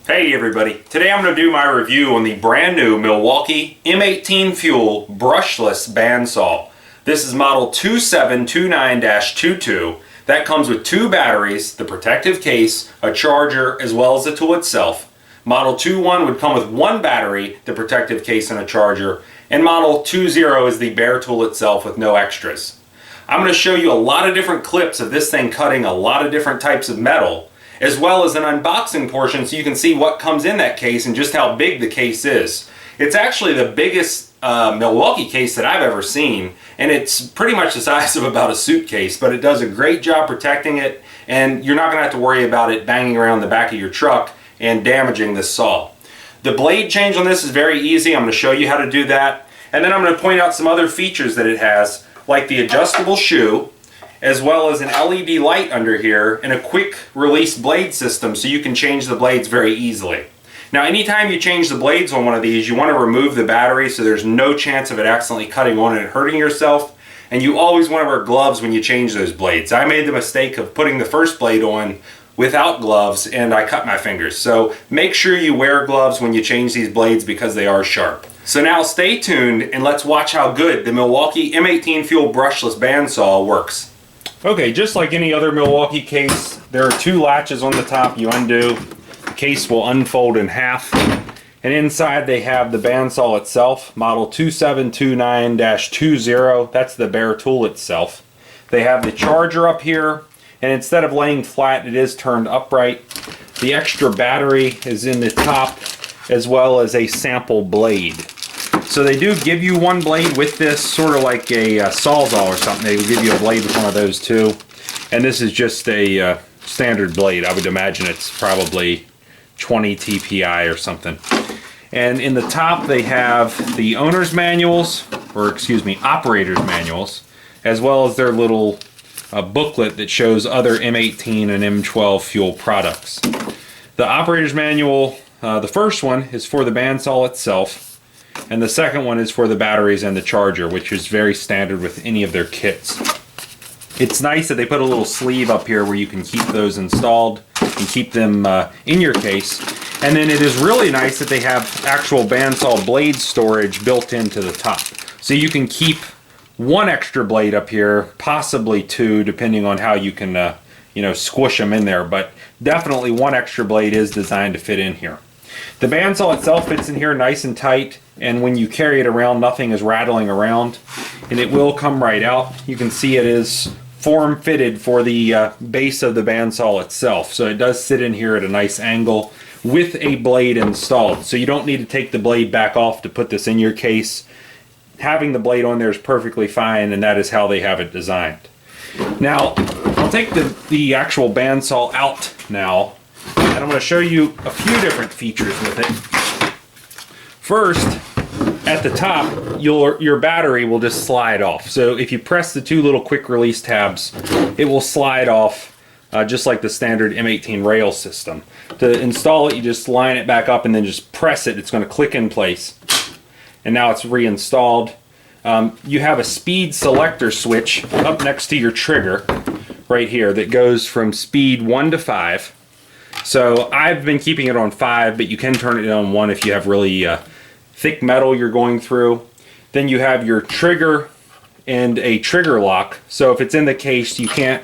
Hey everybody, today I'm going to do my review on the brand new Milwaukee M18 FUEL Brushless Band Saw. This is model 2729-22. That comes with 2 batteries, the protective case, a charger, as well as the tool itself. Model 21 would come with 1 battery, the protective case, and a charger. And model 20 is the bare tool itself with no extras. I'm going to show you a lot of different clips of this thing cutting a lot of different types of metal, as well as an unboxing portion so you can see what comes in that case and just how big the case is. It's actually the biggest Milwaukee case that I've ever seen, and it's pretty much the size of about a suitcase, but it does a great job protecting it, and you're not going to have to worry about it banging around the back of your truck and damaging this saw. The blade change on this is very easy. I'm going to show you how to do that, and then I'm going to point out some other features that it has, like the adjustable shoe, as well as an LED light under here and a quick release blade system so you can change the blades very easily. Now anytime you change the blades on one of these, you want to remove the battery so there's no chance of it accidentally cutting on it and hurting yourself, and you always want to wear gloves when you change those blades. I made the mistake of putting the first blade on without gloves and I cut my fingers, so make sure you wear gloves when you change these blades because they are sharp. So now stay tuned and let's watch how good the Milwaukee M18 FUEL Brushless Band Saw works. Okay, just like any other Milwaukee case, there are 2 latches on the top you undo. The case will unfold in half. And inside they have the bandsaw itself, model 2729-20. That's the bare tool itself. They have the charger up here, and instead of laying flat, it is turned upright. The extra battery is in the top, as well as a sample blade. So they do give you 1 blade with this, sort of like a Sawzall or something. They will give you a blade with one of those too. And this is just a standard blade. I would imagine it's probably 20 TPI or something. And in the top they have the owner's manuals, or excuse me, operator's manuals, as well as their little booklet that shows other M18 and M12 FUEL products. The operator's manual, the first one is for the bandsaw itself, and the second one is for the batteries and the charger, which is very standard with any of their kits. It's nice that they put a little sleeve up here where you can keep those installed and keep them in your case. And then it is really nice that they have actual bandsaw blade storage built into the top. So you can keep 1 extra blade up here, possibly 2, depending on how you can squish them in there. But definitely 1 extra blade is designed to fit in here. The bandsaw itself fits in here nice and tight, and when you carry it around, nothing is rattling around, and it will come right out. You can see it is form fitted for the base of the bandsaw itself, so it does sit in here at a nice angle with a blade installed. So you don't need to take the blade back off to put this in your case. Having the blade on there is perfectly fine, and that is how they have it designed. Now, I'll take the actual bandsaw out now, and I'm going to show you a few different features with it. First, at the top, your battery will just slide off. So if you press the 2 little quick release tabs, it will slide off just like the standard M18 rail system. To install it, you just line it back up and then just press it. It's going to click in place. And now it's reinstalled. You have a speed selector switch up next to your trigger right here that goes from speed 1 to 5. So I've been keeping it on 5, but you can turn it on 1 if you have really thick metal you're going through. Then you have your trigger and a trigger lock. So if it's in the case, you can't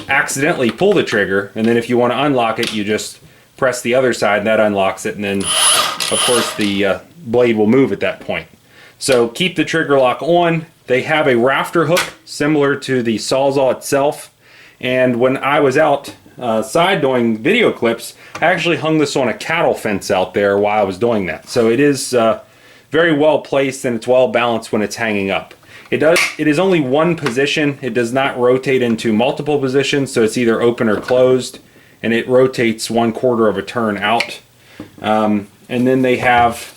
accidentally pull the trigger. And then if you want to unlock it, you just press the other side and that unlocks it. And then, of course, the blade will move at that point. So keep the trigger lock on. They have a rafter hook similar to the Sawzall itself. And when I was out side doing video clips, I actually hung this on a cattle fence out there while I was doing that. So it is very well placed and it's well balanced when it's hanging up. It is only 1 position. It does not rotate into multiple positions, so it's either open or closed, and it rotates 1/4 of a turn out. And then they have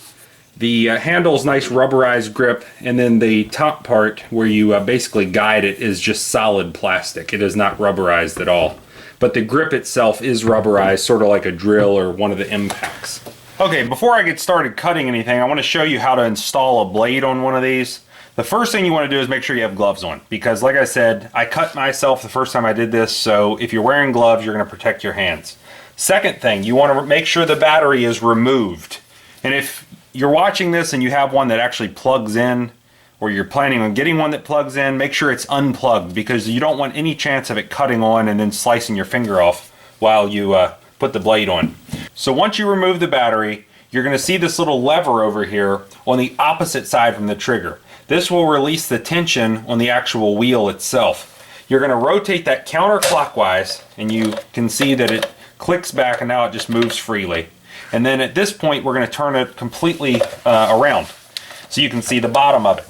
the handle's nice rubberized grip, and then the top part where you basically guide it is just solid plastic. It is not rubberized at all. But the grip itself is rubberized, sort of like a drill or one of the impacts. Okay, before I get started cutting anything, I want to show you how to install a blade on one of these. The first thing you want to do is make sure you have gloves on, because like I said, I cut myself the first time I did this, so if you're wearing gloves, you're going to protect your hands. Second thing, you want to make sure the battery is removed. And if you're watching this and you have one that actually plugs in, or you're planning on getting one that plugs in, make sure it's unplugged, because you don't want any chance of it cutting on and then slicing your finger off while you put the blade on. So once you remove the battery, you're going to see this little lever over here on the opposite side from the trigger. This will release the tension on the actual wheel itself. You're going to rotate that counterclockwise, and you can see that it clicks back and now it just moves freely. And then at this point we're going to turn it completely around so you can see the bottom of it.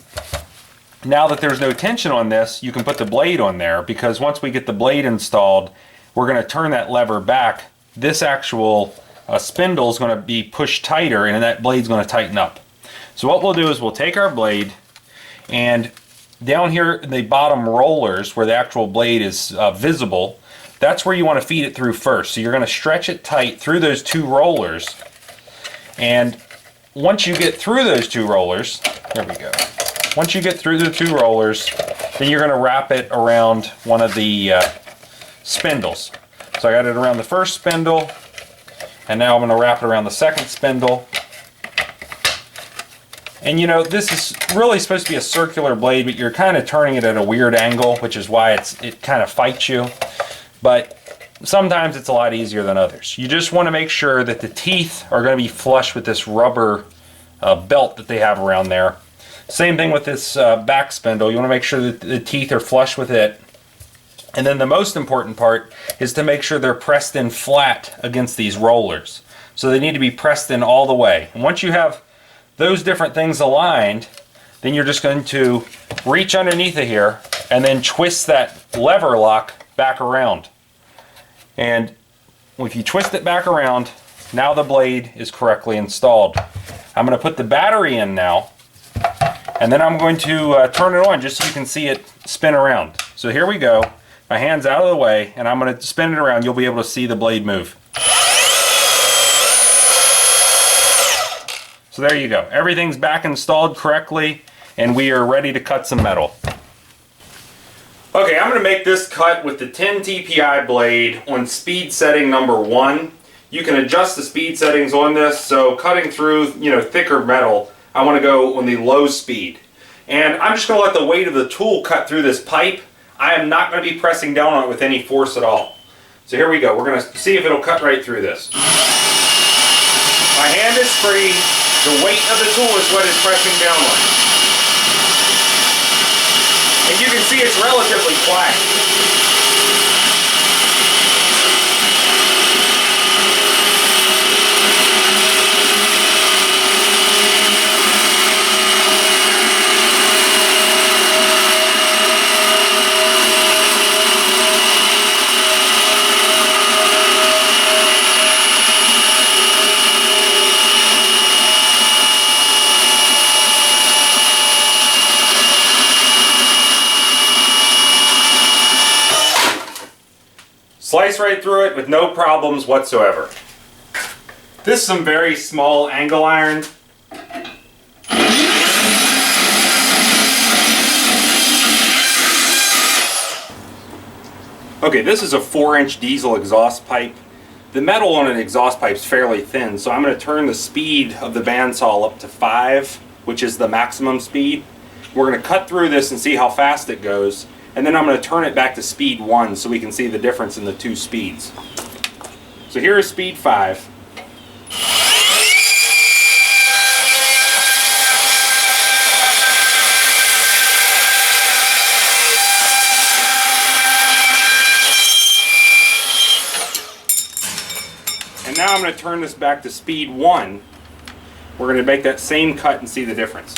Now that there's no tension on this, you can put the blade on there, because once we get the blade installed, we're going to turn that lever back. This actual spindle is going to be pushed tighter, and that blade's going to tighten up. So what we'll do is we'll take our blade, and down here in the bottom rollers where the actual blade is visible, that's where you want to feed it through first. So you're going to stretch it tight through those two rollers, and once you get through those two rollers, there we go. Once you get through the two rollers, then you're going to wrap it around one of the spindles. So I got it around the first spindle, and now I'm going to wrap it around the second spindle. And you know, this is really supposed to be a circular blade, but you're kind of turning it at a weird angle, which is why it kind of fights you. But sometimes it's a lot easier than others. You just want to make sure that the teeth are going to be flush with this rubber belt that they have around there. Same thing with this back spindle. You want to make sure that the teeth are flush with it. And then the most important part is to make sure they're pressed in flat against these rollers. So they need to be pressed in all the way. And once you have those different things aligned, then you're just going to reach underneath it here and then twist that lever lock back around. And if you twist it back around, now the blade is correctly installed. I'm going to put the battery in now, and then I'm going to turn it on just so you can see it spin around. So here we go. My hand's out of the way, and I'm going to spin it around. You'll be able to see the blade move. So there you go. Everything's back installed correctly, and we are ready to cut some metal. Okay, I'm going to make this cut with the 10 TPI blade on speed setting number 1. You can adjust the speed settings on this, so cutting through, you know, thicker metal, I want to go on the low speed. And I'm just going to let the weight of the tool cut through this pipe. I am not going to be pressing down on it with any force at all. So here we go. We're going to see if it'll cut right through this. My hand is free. The weight of the tool is what is pressing down on it. And you can see it's relatively flat. Slice right through it with no problems whatsoever. This is some very small angle iron. Okay, this is a 4-inch diesel exhaust pipe. The metal on an exhaust pipe is fairly thin, so I'm going to turn the speed of the bandsaw up to 5, which is the maximum speed. We're going to cut through this and see how fast it goes. And then I'm going to turn it back to speed 1 so we can see the difference in the two speeds. So here is speed 5. And now I'm going to turn this back to speed 1. We're going to make that same cut and see the difference.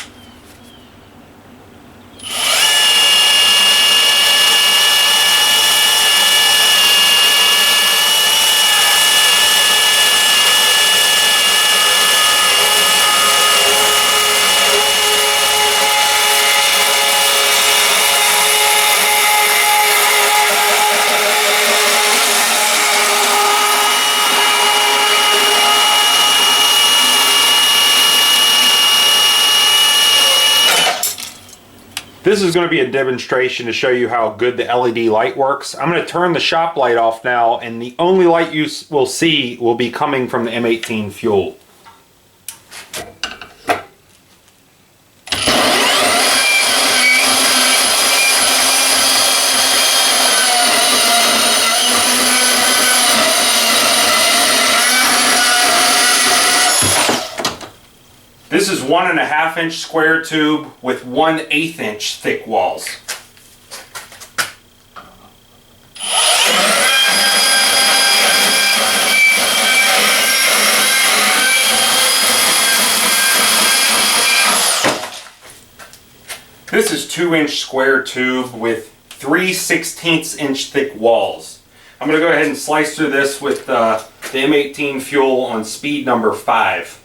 This is going to be a demonstration to show you how good the LED light works. I'm going to turn the shop light off now, and the only light you will see will be coming from the M18 Fuel. This is 1.5 inch square tube with 1/8 inch thick walls. This is 2-inch square tube with 3/16 inch thick walls. I'm going to go ahead and slice through this with the M18 Fuel on speed number 5.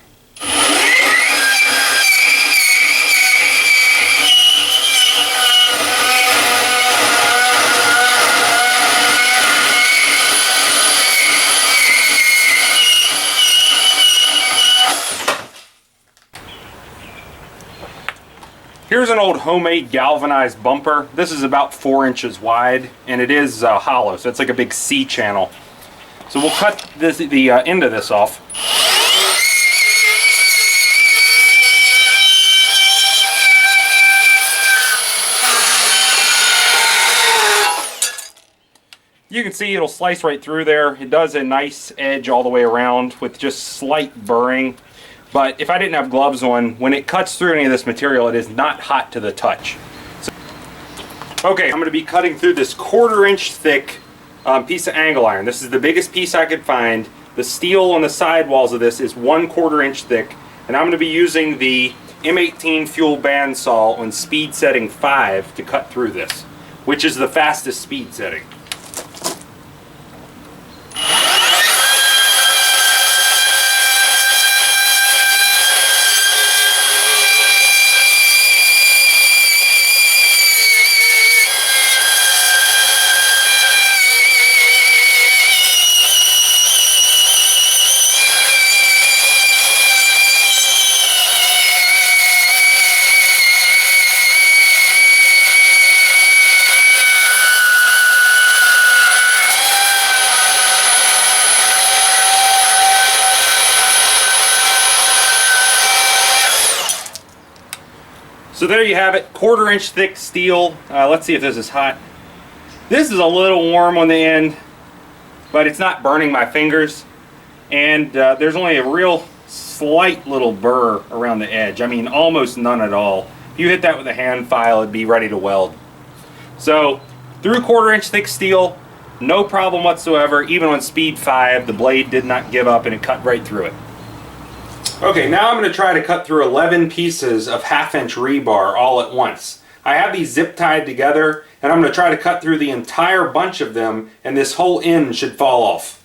Here's an old homemade galvanized bumper. This is about 4 inches wide, and it is hollow, so it's like a big C channel. So we'll cut the end of this off. You can see it'll slice right through there. It does a nice edge all the way around with just slight burring. But if I didn't have gloves on, when it cuts through any of this material, it is not hot to the touch. So, okay, I'm going to be cutting through this 1/4 inch thick piece of angle iron. This is the biggest piece I could find. The steel on the side walls of this is 1/4 inch thick. And I'm going to be using the M18 FUEL Band Saw on speed setting 5 to cut through this, which is the fastest speed setting. So there you have it, 1/4 inch thick steel. Let's see if this is hot. This is a little warm on the end, but it's not burning my fingers. And there's only a real slight little burr around the edge. I mean, almost none at all. If you hit that with a hand file, it'd be ready to weld. So through 1/4 inch thick steel, no problem whatsoever. Even on speed 5, the blade did not give up and it cut right through it. Okay, now I'm going to try to cut through 11 pieces of 1/2 inch rebar all at once. I have these zip tied together, and I'm going to try to cut through the entire bunch of them, and this whole end should fall off.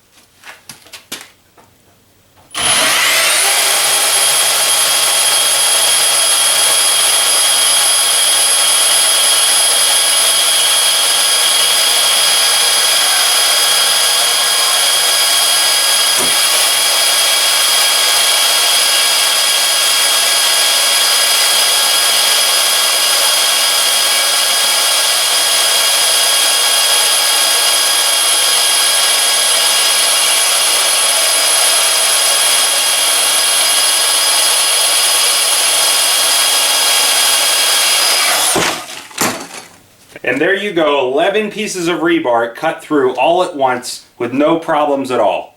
And there you go, 11 pieces of rebar cut through all at once with no problems at all.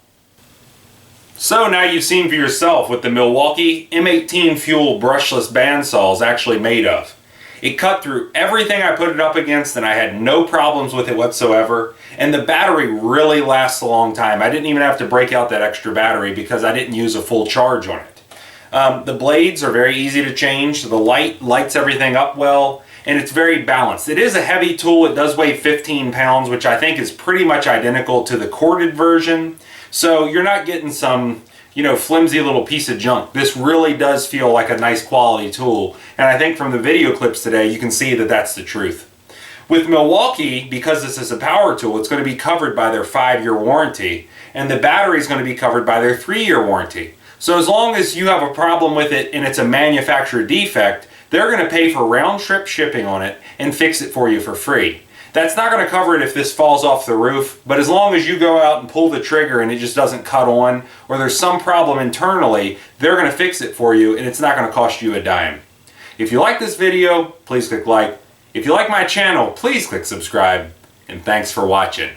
So now you've seen for yourself what the Milwaukee M18 FUEL brushless bandsaw is actually made of. It cut through everything I put it up against, and I had no problems with it whatsoever. And the battery really lasts a long time. I didn't even have to break out that extra battery because I didn't use a full charge on it. The blades are very easy to change. The light lights everything up well. And it's very balanced. It is a heavy tool. It does weigh 15 pounds, which I think is pretty much identical to the corded version. So you're not getting some, flimsy little piece of junk. This really does feel like a nice quality tool. And I think from the video clips today, you can see that that's the truth. With Milwaukee, because this is a power tool, it's going to be covered by their 5-year warranty. And the battery is going to be covered by their 3-year warranty. So as long as you have a problem with it and it's a manufacturer defect, they're going to pay for round-trip shipping on it and fix it for you for free. That's not going to cover it if this falls off the roof, but as long as you go out and pull the trigger and it just doesn't cut on, or there's some problem internally, they're going to fix it for you and it's not going to cost you a dime. If you like this video, please click like. If you like my channel, please click subscribe, and thanks for watching.